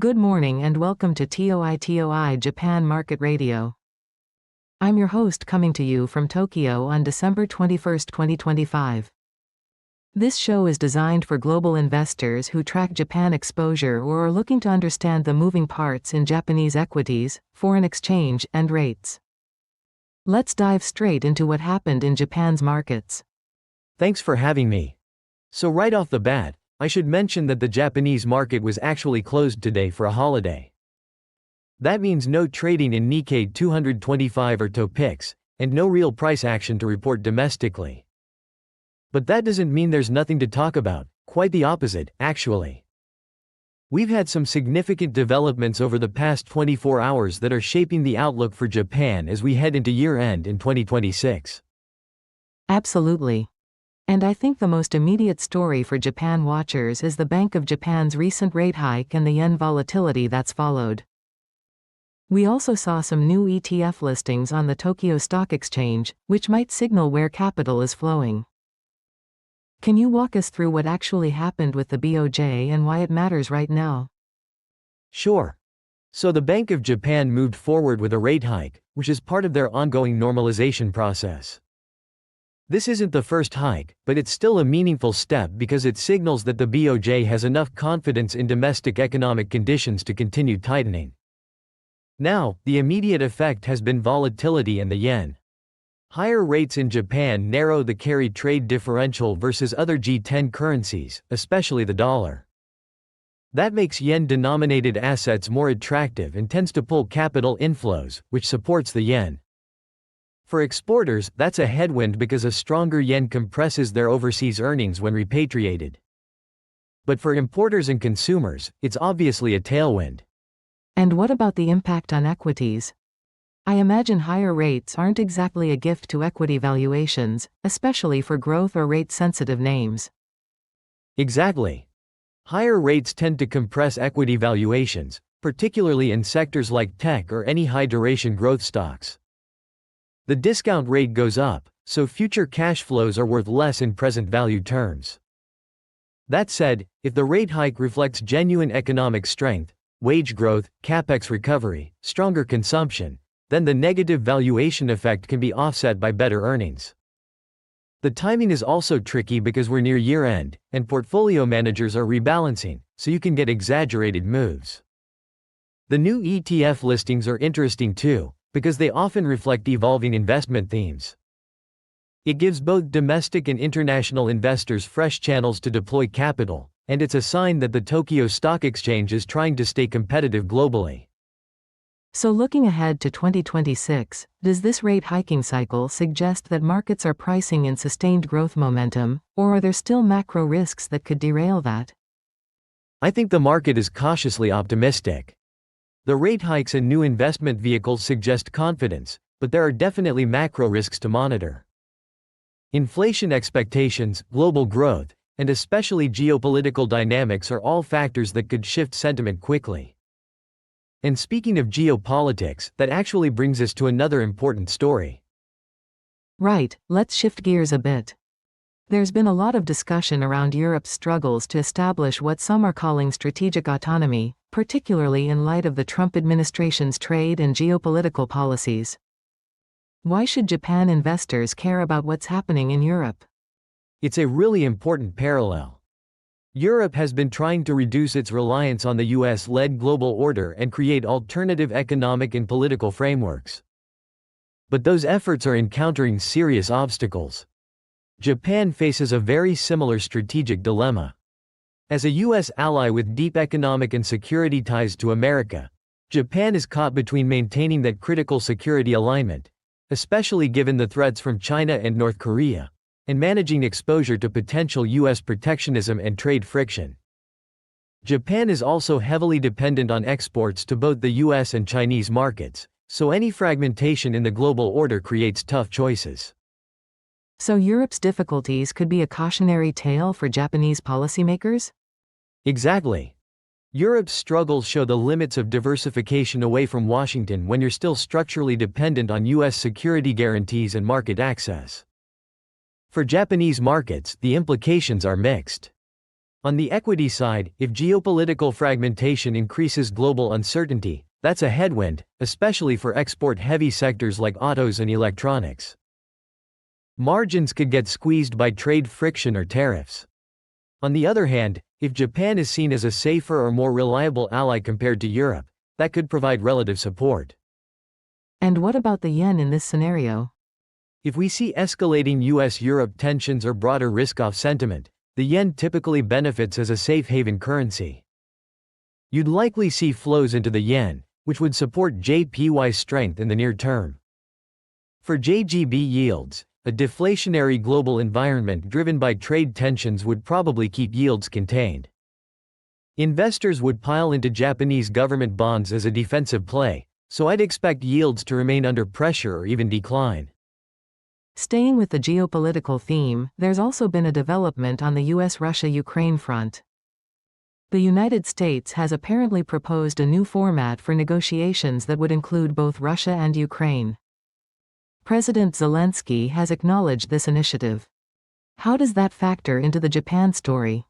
Good morning and welcome to TOI Japan Market Radio. I'm your host coming to you from Tokyo on December 21, 2025. This show is designed for global investors who track Japan exposure or are looking to understand the moving parts in Japanese equities, foreign exchange, and rates. Let's dive straight into what happened in Japan's markets. Thanks for having me. So right off the bat, I should mention that the Japanese market was actually closed today for a holiday. That means no trading in Nikkei 225 or TOPIX, and no real price action to report domestically. But that doesn't mean there's nothing to talk about, quite the opposite, actually. We've had some significant developments over the past 24 hours that are shaping the outlook for Japan as we head into year-end in 2026. Absolutely. And I think the most immediate story for Japan watchers is the Bank of Japan's recent rate hike and the yen volatility that's followed. We also saw some new ETF listings on the Tokyo Stock Exchange, which might signal where capital is flowing. Can you walk us through what actually happened with the BOJ and why it matters right now? Sure. So the Bank of Japan moved forward with a rate hike, which is part of their ongoing normalization process. This isn't the first hike, but it's still a meaningful step because it signals that the BOJ has enough confidence in domestic economic conditions to continue tightening. Now, the immediate effect has been volatility in the yen. Higher rates in Japan narrow the carry trade differential versus other G10 currencies, especially the dollar. That makes yen-denominated assets more attractive and tends to pull capital inflows, which supports the yen. For exporters, that's a headwind because a stronger yen compresses their overseas earnings when repatriated. But for importers and consumers, it's obviously a tailwind. And what about the impact on equities? I imagine higher rates aren't exactly a gift to equity valuations, especially for growth or rate-sensitive names. Exactly. Higher rates tend to compress equity valuations, particularly in sectors like tech or any high-duration growth stocks. The discount rate goes up, so future cash flows are worth less in present value terms. That said, if the rate hike reflects genuine economic strength, wage growth, capex recovery, stronger consumption, then the negative valuation effect can be offset by better earnings. The timing is also tricky because we're near year-end, and portfolio managers are rebalancing, so you can get exaggerated moves. The new ETF listings are interesting too, because they often reflect evolving investment themes. It gives both domestic and international investors fresh channels to deploy capital, and it's a sign that the Tokyo Stock Exchange is trying to stay competitive globally. So looking ahead to 2026, does this rate hiking cycle suggest that markets are pricing in sustained growth momentum, or are there still macro risks that could derail that? I think the market is cautiously optimistic. The rate hikes and new investment vehicles suggest confidence, but there are definitely macro risks to monitor. Inflation expectations, global growth, and especially geopolitical dynamics are all factors that could shift sentiment quickly. And speaking of geopolitics, that actually brings us to another important story. Right, let's shift gears a bit. There's been a lot of discussion around Europe's struggles to establish what some are calling strategic autonomy, particularly in light of the Trump administration's trade and geopolitical policies. Why should Japan investors care about what's happening in Europe? It's a really important parallel. Europe has been trying to reduce its reliance on the US-led global order and create alternative economic and political frameworks. But those efforts are encountering serious obstacles. Japan faces a very similar strategic dilemma. As a U.S. ally with deep economic and security ties to America, Japan is caught between maintaining that critical security alignment, especially given the threats from China and North Korea, and managing exposure to potential U.S. protectionism and trade friction. Japan is also heavily dependent on exports to both the U.S. and Chinese markets, so any fragmentation in the global order creates tough choices. So Europe's difficulties could be a cautionary tale for Japanese policymakers? Exactly. Europe's struggles show the limits of diversification away from Washington when you're still structurally dependent on U.S. security guarantees and market access. For Japanese markets, the implications are mixed. On the equity side, if geopolitical fragmentation increases global uncertainty, that's a headwind, especially for export-heavy sectors like autos and electronics. Margins could get squeezed by trade friction or tariffs. On the other hand, if Japan is seen as a safer or more reliable ally compared to Europe, that could provide relative support. And what about the yen in this scenario? If we see escalating US-Europe tensions or broader risk-off sentiment, the yen typically benefits as a safe haven currency. You'd likely see flows into the yen, which would support JPY's strength in the near term. For JGB yields, a deflationary global environment driven by trade tensions would probably keep yields contained. Investors would pile into Japanese government bonds as a defensive play, so I'd expect yields to remain under pressure or even decline. Staying with the geopolitical theme, there's also been a development on the US-Russia-Ukraine front. The United States has apparently proposed a new format for negotiations that would include both Russia and Ukraine. President Zelensky has acknowledged this initiative. How does that factor into the Japan story?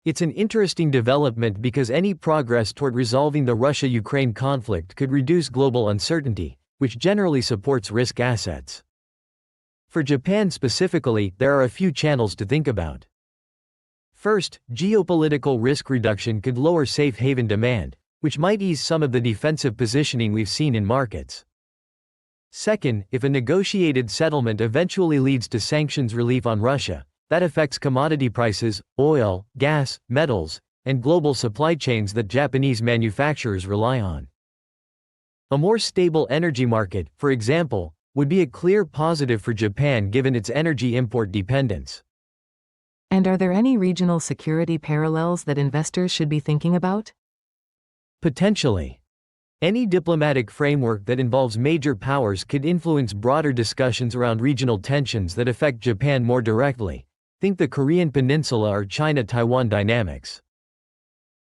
It's an interesting development because any progress toward resolving the Russia-Ukraine conflict could reduce global uncertainty, which generally supports risk assets. For Japan specifically, there are a few channels to think about. First, geopolitical risk reduction could lower safe haven demand, which might ease some of the defensive positioning we've seen in markets. Second, if a negotiated settlement eventually leads to sanctions relief on Russia, that affects commodity prices, oil, gas, metals, and global supply chains that Japanese manufacturers rely on. A more stable energy market, for example, would be a clear positive for Japan given its energy import dependence. And are there any regional security parallels that investors should be thinking about? Potentially. Any diplomatic framework that involves major powers could influence broader discussions around regional tensions that affect Japan more directly. Think the Korean Peninsula or China-Taiwan dynamics.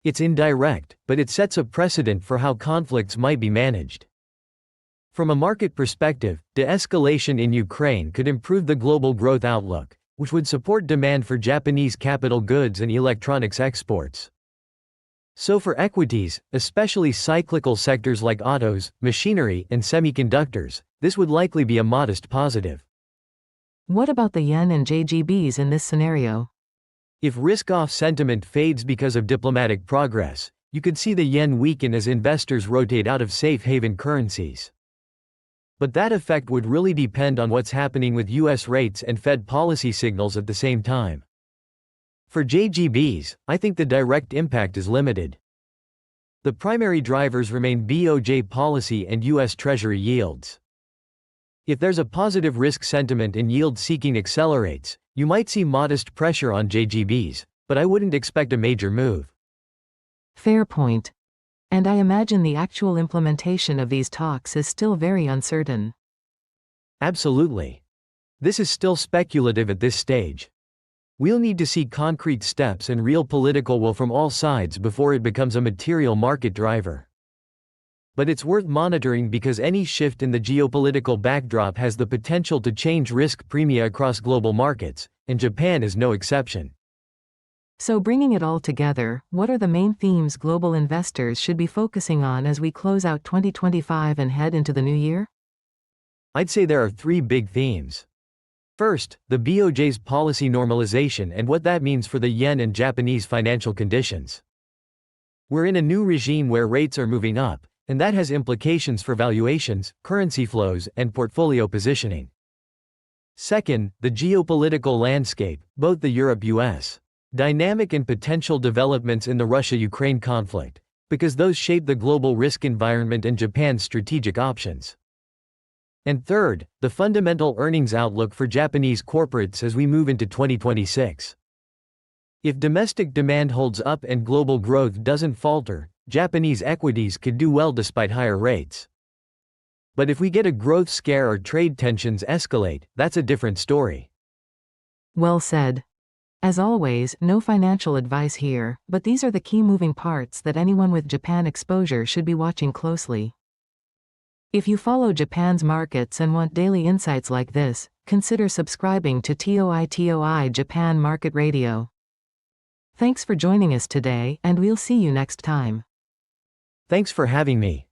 It's indirect, but it sets a precedent for how conflicts might be managed. From a market perspective, de-escalation in Ukraine could improve the global growth outlook, which would support demand for Japanese capital goods and electronics exports. So for equities, especially cyclical sectors like autos, machinery, and semiconductors, this would likely be a modest positive. What about the yen and JGBs in this scenario? If risk-off sentiment fades because of diplomatic progress, you could see the yen weaken as investors rotate out of safe haven currencies. But that effect would really depend on what's happening with US rates and Fed policy signals at the same time. For JGBs, I think the direct impact is limited. The primary drivers remain BOJ policy and US Treasury yields. If there's a positive risk sentiment and yield seeking accelerates, you might see modest pressure on JGBs, but I wouldn't expect a major move. Fair point. And I imagine the actual implementation of these talks is still very uncertain. Absolutely. This is still speculative at this stage. We'll need to see concrete steps and real political will from all sides before it becomes a material market driver. But it's worth monitoring because any shift in the geopolitical backdrop has the potential to change risk premia across global markets, and Japan is no exception. So bringing it all together, what are the main themes global investors should be focusing on as we close out 2025 and head into the new year? I'd say there are three big themes. First, the BOJ's policy normalization and what that means for the yen and Japanese financial conditions. We're in a new regime where rates are moving up, and that has implications for valuations, currency flows, and portfolio positioning. Second, the geopolitical landscape, both the Europe-US dynamic and potential developments in the Russia-Ukraine conflict, because those shape the global risk environment and Japan's strategic options. And third, the fundamental earnings outlook for Japanese corporates as we move into 2026. If domestic demand holds up and global growth doesn't falter, Japanese equities could do well despite higher rates. But if we get a growth scare or trade tensions escalate, that's a different story. Well said. As always, no financial advice here, but these are the key moving parts that anyone with Japan exposure should be watching closely. If you follow Japan's markets and want daily insights like this, consider subscribing to TOI Japan Market Radio. Thanks for joining us today, and we'll see you next time. Thanks for having me.